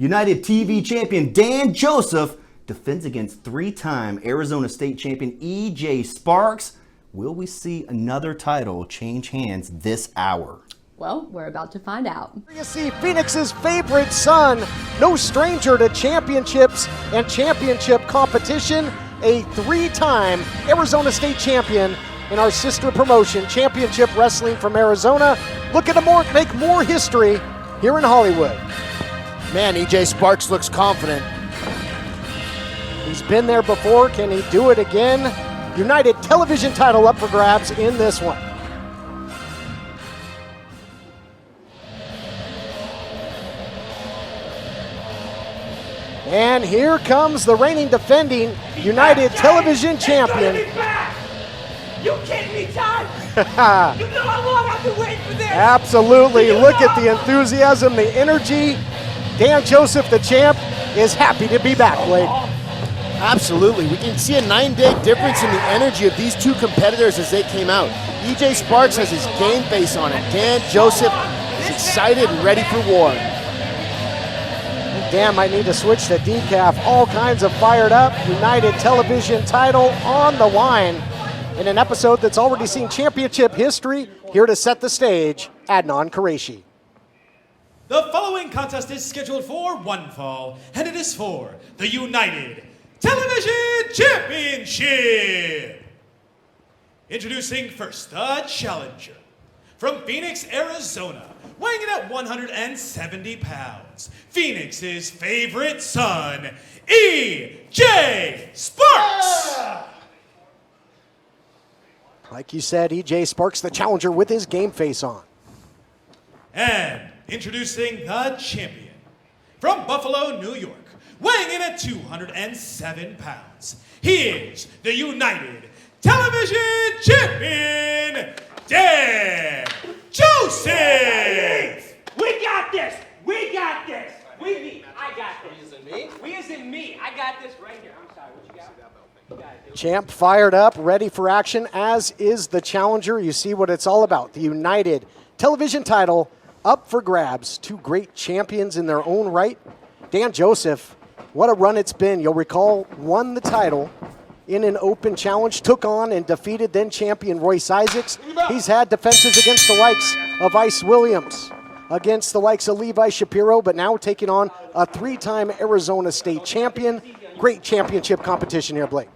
United TV champion Dan Joseph defends against three-time Arizona State champion EJ Sparks. Will we see another title change hands this hour? Well, we're about to find out. You see Phoenix's favorite son, no stranger to championships and championship competition, a three-time Arizona State champion in our sister promotion, Championship Wrestling from Arizona, looking to make more history here in Hollywood. Man, EJ Sparks looks confident. He's been there before. Can he do it again? United television title up for grabs in this one. And here comes the reigning defending United television champion. You kidding me, Todd? You know how long I've been waiting for this? Absolutely. Look at the enthusiasm, the energy. Dan Joseph, the champ, is happy to be back, Blake. Absolutely. We can see a 9-day difference in the energy of these two competitors as they came out. EJ Sparks has his game face on it. Dan Joseph is excited and ready for war. Dan might need to switch to decaf. All kinds of fired up. United television title on the line in an episode that's already seen championship history. Here to set the stage, Adnan Qureshi. The following contest is scheduled for one fall, and it is for the United Television Championship. Introducing first, the challenger. From Phoenix, Arizona, weighing in at 170 pounds, Phoenix's favorite son, EJ Sparks. Like you said, EJ Sparks, the challenger, with his game face on. And introducing the champion. From Buffalo, New York, weighing in at 207 pounds, he is the United Television Champion, Dan Joseph! We got this! We got this! I got this. We as in me. I got this right here. I'm sorry, what you got? Champ fired up, ready for action, as is the challenger. You see what it's all about. The United television title up for grabs. Two great champions in their own right. Dan Joseph, what a run it's been. You'll recall, won the title in an open challenge, took on and defeated then champion Royce Isaacs. He's had defenses against the likes of Ice Williams, against the likes of Levi Shapiro, but now taking on a three-time Arizona State champion. Great championship competition here, Blake.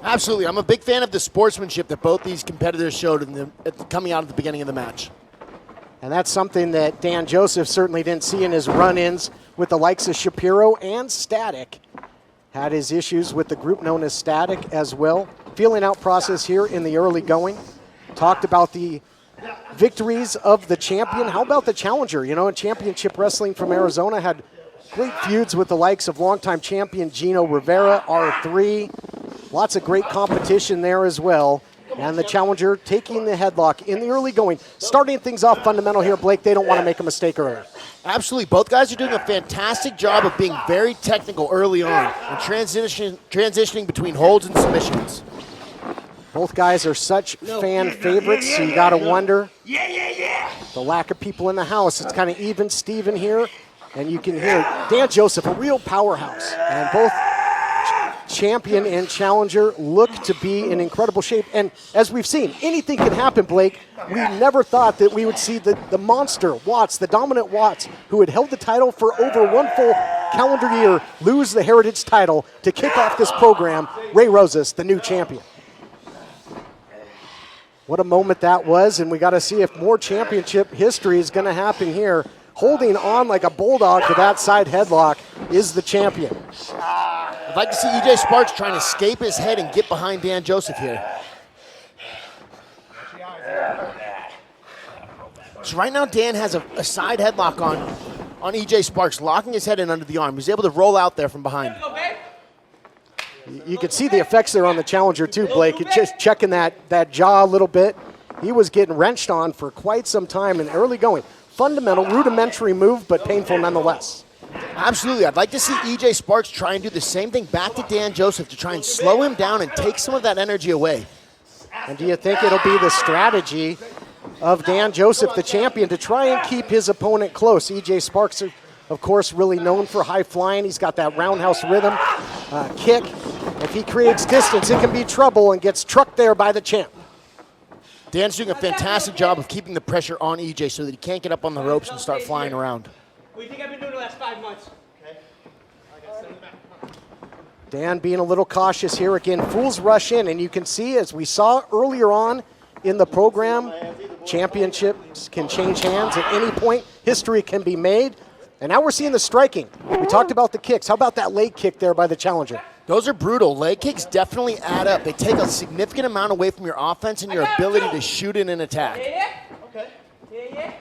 Absolutely. I'm a big fan of the sportsmanship that both these competitors showed coming out at the beginning of the match. And that's something that Dan Joseph certainly didn't see in his run-ins with the likes of Shapiro and Static. Had his issues with the group known as Static as well. Feeling out process here in the early going. Talked about the victories of the champion. How about the challenger? You know, in Championship Wrestling from Arizona, had great feuds with the likes of longtime champion Gino Rivera, R3. Lots of great competition there as well. And the challenger taking the headlock in the early going. Starting things off fundamental here, Blake. They don't want to make a mistake early. Absolutely. Both guys are doing a fantastic job of being very technical early on and transitioning between holds and submissions. Both guys are such fan favorites, so you got to wonder the lack of people in the house. It's kind of even Steven here, and you can hear Dan Joseph, a real powerhouse. And both champion and challenger look to be in incredible shape. And as we've seen, anything can happen, Blake. We never thought that we would see the monster Watts, the dominant Watts, who had held the title for over one full calendar year, lose the Heritage title to kick off this program. Ray Rosas, the new champion. What a moment that was, and we got to see if more championship history is going to happen here. Holding on like a bulldog to that side headlock is the champion. I'd like to see EJ Sparks trying to escape his head and get behind Dan Joseph here. So right now Dan has a side headlock on EJ Sparks, locking his head in under the arm. He's able to roll out there from behind. You can see the effects there on the challenger too, Blake. Just checking that jaw a little bit. He was getting wrenched on for quite some time in the early going. Fundamental, rudimentary move, but painful nonetheless. Absolutely. I'd like to see EJ Sparks try and do the same thing back to Dan Joseph to try and slow him down and take some of that energy away. And do you think it'll be the strategy of Dan Joseph, the champion, to try and keep his opponent close? EJ Sparks, of of course, really known for high flying. He's got that roundhouse rhythm kick. If he creates distance, it can be trouble and gets trucked there by the champ. Dan's doing a fantastic job of keeping the pressure on EJ so that he can't get up on the ropes and start flying around. What do you think I've been doing the last 5 months? Dan being a little cautious here. Again, fools rush in, and you can see, as we saw earlier on in the program, championships can change hands at any point. History can be made. And now we're seeing the striking. We talked about the kicks. How about that leg kick there by the challenger? Those are brutal. Leg kicks definitely add up. They take a significant amount away from your offense and your ability to shoot in an attack.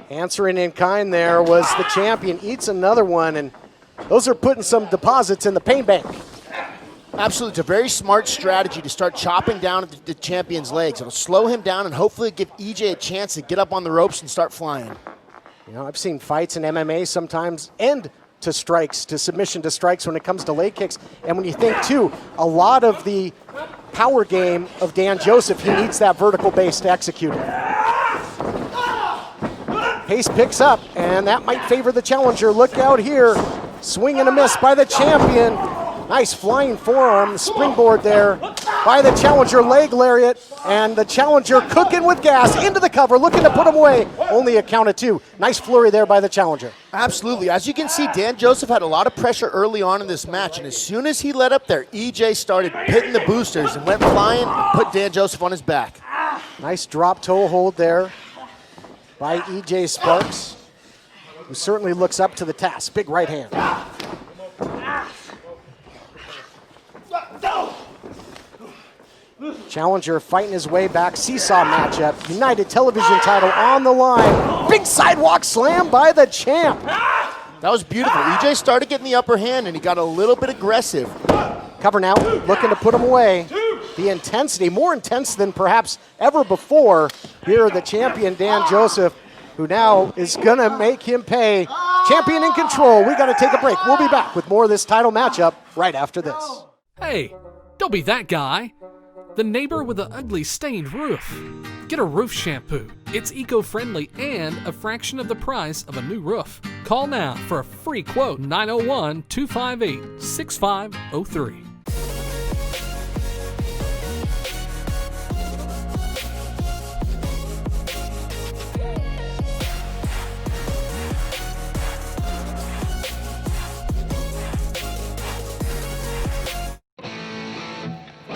Answering in kind there was the champion. Eats another one, and those are putting some deposits in the pain bank. Absolutely. It's a very smart strategy to start chopping down at the champion's legs. It'll slow him down and hopefully give EJ a chance to get up on the ropes and start flying. You know, I've seen fights in MMA sometimes end to strikes, to submission to strikes when it comes to leg kicks. And when you think, too, a lot of the power game of Dan Joseph, he needs that vertical base to execute it. Pace picks up, and that might favor the challenger. Look out here. Swing and a miss by the champion. Nice flying forearm, springboard there by the challenger, leg lariat, and the challenger cooking with gas into the cover, looking to put him away. Only a count of 2. Nice flurry there by the challenger. Absolutely. As you can see, Dan Joseph had a lot of pressure early on in this match, and as soon as he let up there, EJ started hitting the boosters and went flying and put Dan Joseph on his back. Nice drop toe hold there by EJ Sparks, who certainly looks up to the task. Big right hand. Challenger fighting his way back. Seesaw matchup. United Television title on the line. Big sidewalk slam by the champ. That was beautiful. EJ started getting the upper hand, and he got a little bit aggressive. Cover now, looking to put him away. The intensity, more intense than perhaps ever before. Here, the champion, Dan Joseph, who now is going to make him pay. Champion in control. We got to take a break. We'll be back with more of this title matchup right after this. Hey, don't be that guy. The neighbor with the ugly stained roof. Get a roof shampoo. It's eco-friendly and a fraction of the price of a new roof. Call now for a free quote, 901-258-6503.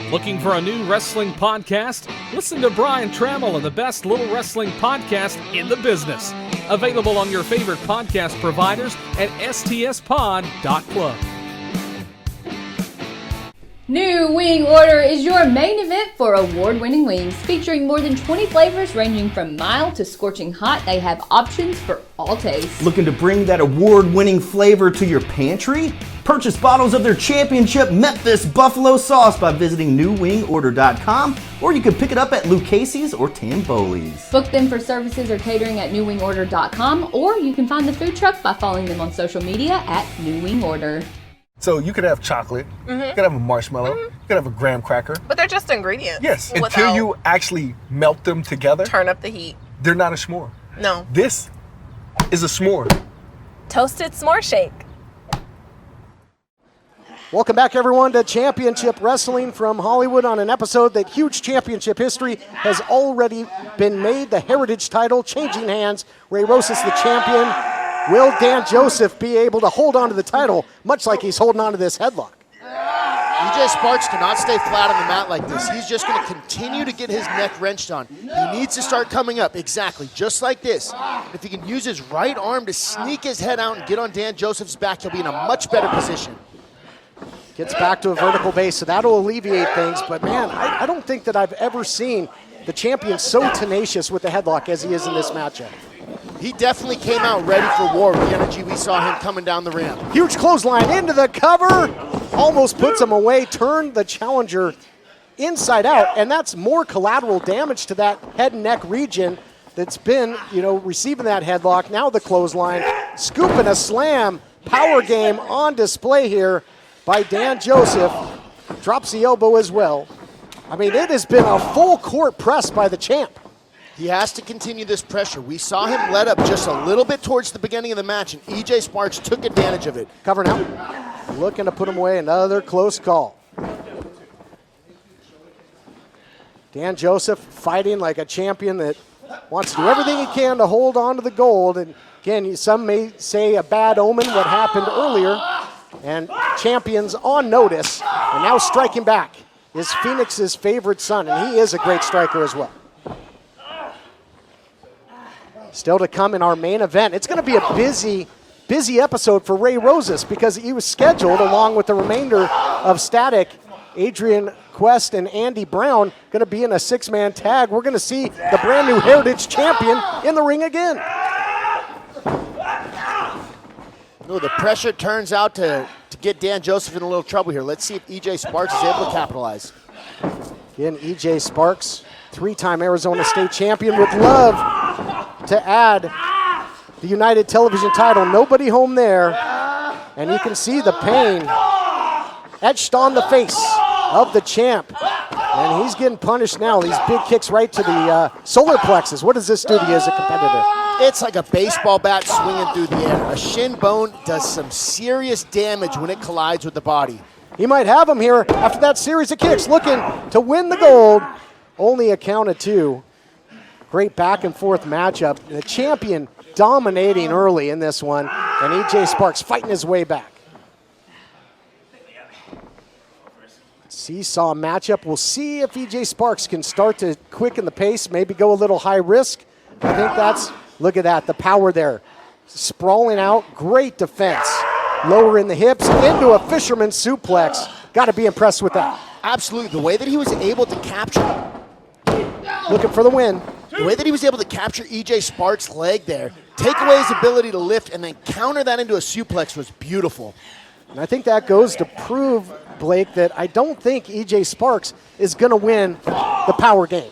Looking for a new wrestling podcast? Listen to Brian Trammell and the best little wrestling podcast in the business. Available on your favorite podcast providers at stspod.club. New Wing Order is your main event for award-winning wings. Featuring more than 20 flavors ranging from mild to scorching hot, they have options for all tastes. Looking to bring that award-winning flavor to your pantry? Purchase bottles of their championship Memphis Buffalo sauce by visiting newwingorder.com, or you can pick it up at Lucchese's or Tamboli's. Book them for services or catering at newwingorder.com, or you can find the food truck by following them on social media at New Wing Order. So you could have chocolate, you could have a marshmallow, you could have a graham cracker. But they're just ingredients. Yes, until you actually melt them together. Turn up the heat. They're not a s'more. No. This is a s'more. Toasted s'more shake. Welcome back, everyone, to Championship Wrestling from Hollywood on an episode that huge championship history has already been made. The Heritage title changing hands. Ray Rosas, the champion. Will Dan Joseph be able to hold on to the title, much like he's holding on to this headlock? EJ Sparks cannot stay flat on the mat like this. He's just going to continue to get his neck wrenched on. He needs to start coming up, exactly, just like this. If he can use his right arm to sneak his head out and get on Dan Joseph's back, he'll be in a much better position. Gets back to a vertical base, so that'll alleviate things. But, man, I don't think that I've ever seen the champion so tenacious with the headlock as he is in this matchup. He definitely came out ready for war with the energy we saw him coming down the ramp. Huge clothesline into the cover. Almost puts him away. Turned the challenger inside out, and that's more collateral damage to that head and neck region that's been, receiving that headlock. Now the clothesline. Scooping a slam. Power game on display here by Dan Joseph. Drops the elbow as well. I mean, it has been a full court press by the champ. He has to continue this pressure. We saw him let up just a little bit towards the beginning of the match, and EJ Sparks took advantage of it. Covering out, looking to put him away. Another close call. Dan Joseph fighting like a champion that wants to do everything he can to hold on to the gold. And again, some may say a bad omen what happened earlier. And champions on notice, and now striking back is Phoenix's favorite son, and he is a great striker as well. Still to come in our main event. It's going to be a busy episode for Ray Rosas because he was scheduled along with the remainder of Static, Adrian Quest and Andy Brown, going to be in a 6-man tag. We're going to see the brand new Heritage Champion in the ring again. No, the pressure turns out to get Dan Joseph in a little trouble here. Let's see if EJ Sparks is able to capitalize. Again, EJ Sparks, 3-time Arizona State champion, would love to add the United Television title. Nobody home there, and you can see the pain etched on the face of the champ. And he's getting punished now. These big kicks right to the solar plexus. What does this do to you as a competitor? It's like a baseball bat swinging through the air. A shin bone does some serious damage when it collides with the body. He might have him here after that series of kicks, looking to win the gold. Only a count of 2. Great back and forth matchup. The champion dominating early in this one, and EJ Sparks fighting his way back. Seesaw matchup. We'll see if EJ Sparks can start to quicken the pace, maybe go a little high risk. I think that's, look at that, the power there. Sprawling out, great defense. Lower in the hips, into a fisherman suplex. Got to be impressed with that. Absolutely, the way that he was able to capture. Looking for the win. The way that he was able to capture EJ Sparks' leg there, take away his ability to lift, and then counter that into a suplex was beautiful. And I think that goes to prove, Blake, that I don't think EJ Sparks is going to win the power game.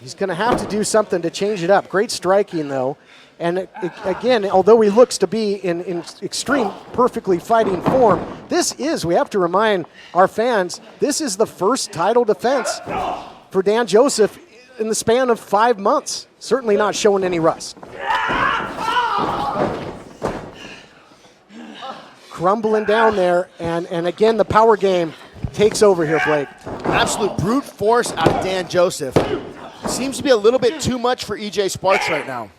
He's going to have to do something to change it up. Great striking, though. And again, although he looks to be in extreme, perfectly fighting form, this is, we have to remind our fans, this is the first title defense for Dan Joseph in the span of 5 months. Certainly not showing any rust. Crumbling down there, and again, the power game takes over here, Blake. Absolute brute force out of Dan Joseph. Seems to be a little bit too much for EJ Sparks right now.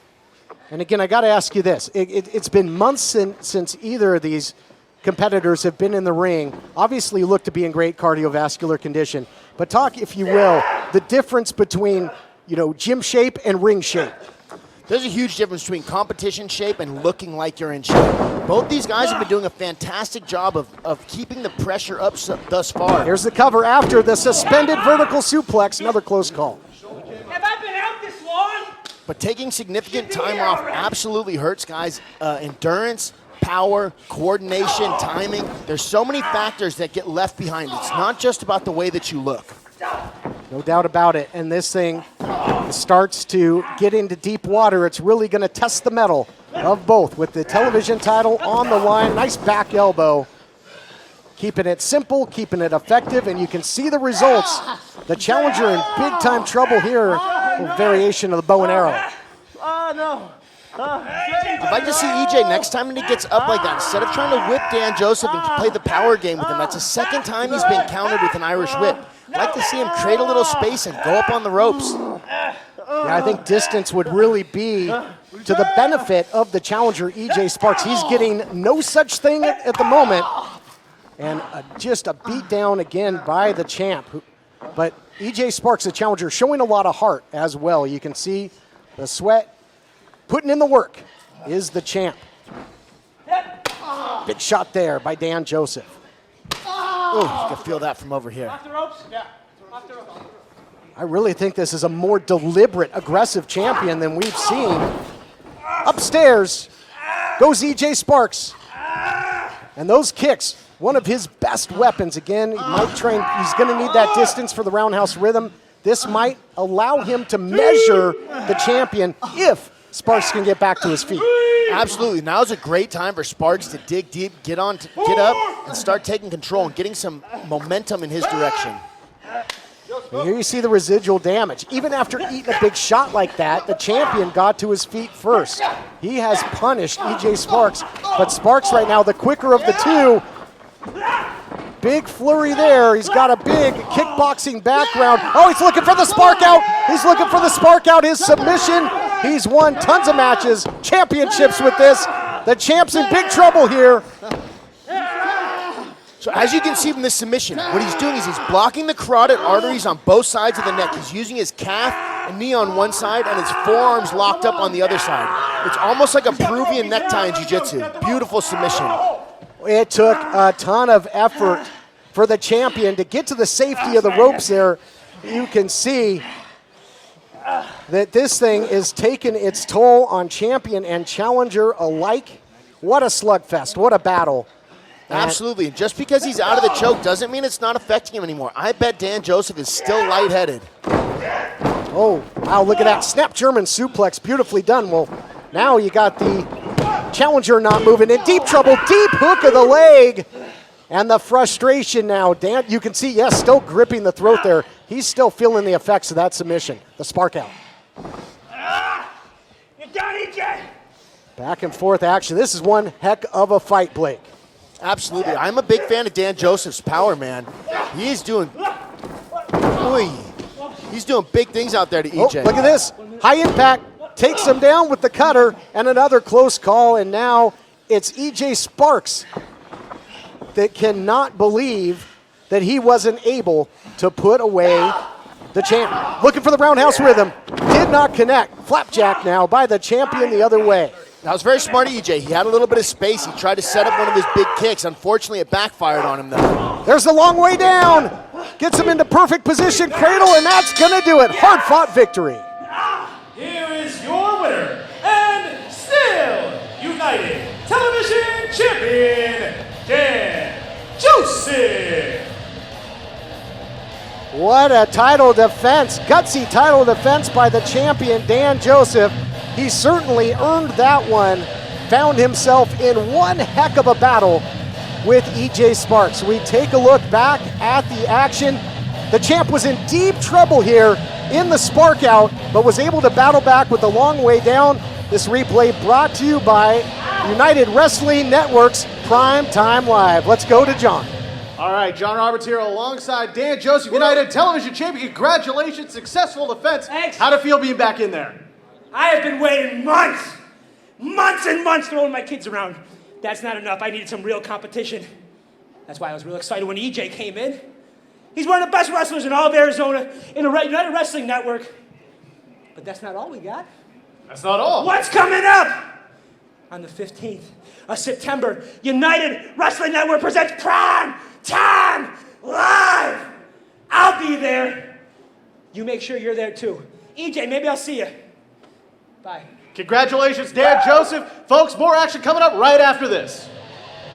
And again, I got to ask you this. It's been months since either of these competitors have been in the ring. Obviously look to be in great cardiovascular condition. But talk, if you will, the difference between, gym shape and ring shape. There's a huge difference between competition shape and looking like you're in shape. Both these guys have been doing a fantastic job of keeping the pressure up thus far. Here's the cover after the suspended vertical suplex. Another close call. Have I been out this long? But taking significant time off absolutely hurts guys' endurance, power, coordination, timing. There's so many factors that get left behind. It's not just about the way that you look. No doubt about it. And this thing starts to get into deep water. It's really going to test the mettle of both with the television title on the line. Nice back elbow. Keeping it simple, keeping it effective, and you can see the results. The challenger in big-time trouble here. A variation of the bow and arrow. Oh, no. I'd like to see EJ next time when he gets up like that, instead of trying to whip Dan Joseph and play the power game with him, that's the second time he's been countered with an Irish whip. I'd like to see him create a little space and go up on the ropes. Yeah, I think distance would really be to the benefit of the challenger, EJ Sparks. He's getting no such thing at the moment. And just a beat down again by the champ. But EJ Sparks, the challenger, showing a lot of heart as well. You can see the sweat, putting in the work, is the champ. Big shot there by Dan Joseph. Oh, you can feel that from over here. Off the ropes? Yeah. Off the ropes. I really think this is a more deliberate, aggressive champion than we've seen. Upstairs goes EJ Sparks. And those kicks, one of his best weapons. Again, he's going to need that distance for the roundhouse rhythm. This might allow him to measure the champion if Sparks can get back to his feet. Absolutely. Now's a great time for Sparks to dig deep, get up, and start taking control and getting some momentum in his direction. And here you see the residual damage. Even after eating a big shot like that, the champion got to his feet first. He has punished EJ Sparks, but Sparks right now, the quicker of the two. Big flurry there. He's got a big kickboxing background. Oh, he's looking for the spark out. He's looking for the spark out. His submission. He's won tons of matches, championships with this. The champ's in big trouble here. So as you can see from this submission, what he's doing is he's blocking the carotid arteries on both sides of the neck. He's using his calf and knee on one side and his forearms locked up on the other side. It's almost like a Peruvian necktie in jiu-jitsu. Beautiful submission. It took a ton of effort for the champion to get to the safety of the ropes there. You can see that this thing is taking its toll on champion and challenger alike. What a slugfest, what a battle. Absolutely, and just because he's out of the choke doesn't mean it's not affecting him anymore. I bet Dan Joseph is still lightheaded. Oh, wow, look at that. Snap German suplex, beautifully done. Well, now you got the challenger not moving, in deep trouble, deep hook of the leg. And the frustration now, Dan, you can see, yes, still gripping the throat there. He's still feeling the effects of that submission, the spark out. You're done, EJ. Back and forth action. This is one heck of a fight, Blake. Absolutely. I'm a big fan of Dan Joseph's power, man. He's doing, he's doing big things out there to EJ. Oh, look at this. High impact. Takes him down with the cutter, and another close call, and now it's EJ Sparks that cannot believe that he wasn't able to put away the champ. Looking for the roundhouse rhythm. Did not connect. Flapjack now by the champion the other way. That was very smart of EJ. He had a little bit of space. He tried to set up one of his big kicks. Unfortunately, it backfired on him, though. There's the long way down. Gets him into perfect position. Cradle, and that's going to do it. Hard-fought victory. Here is your winner, and still United Television Champion, Dan Joseph. What a title defense. Gutsy title defense by the champion, Dan Joseph. He certainly earned that one. Found himself in one heck of a battle with EJ Sparks. We take a look back at the action. The champ was in deep trouble here in the spark out, but was able to battle back with the long way down. This replay brought to you by United Wrestling Network's Prime Time Live. Let's go to John. All right, John Roberts here alongside Dan Joseph, United Television Champion. Congratulations, successful defense. Thanks. How'd it feel being back in there? I have been waiting months and months throwing my kids around. That's not enough. I needed some real competition. That's why I was real excited when EJ came in. He's one of the best wrestlers in all of Arizona in the United Wrestling Network. But that's not all we got. That's not all. What's coming up? On the 15th of September, United Wrestling Network presents Prime Time Live. I'll be there. You make sure you're there too. EJ, maybe I'll see you. Bye. Congratulations, Dan Joseph. Folks, more action coming up right after this.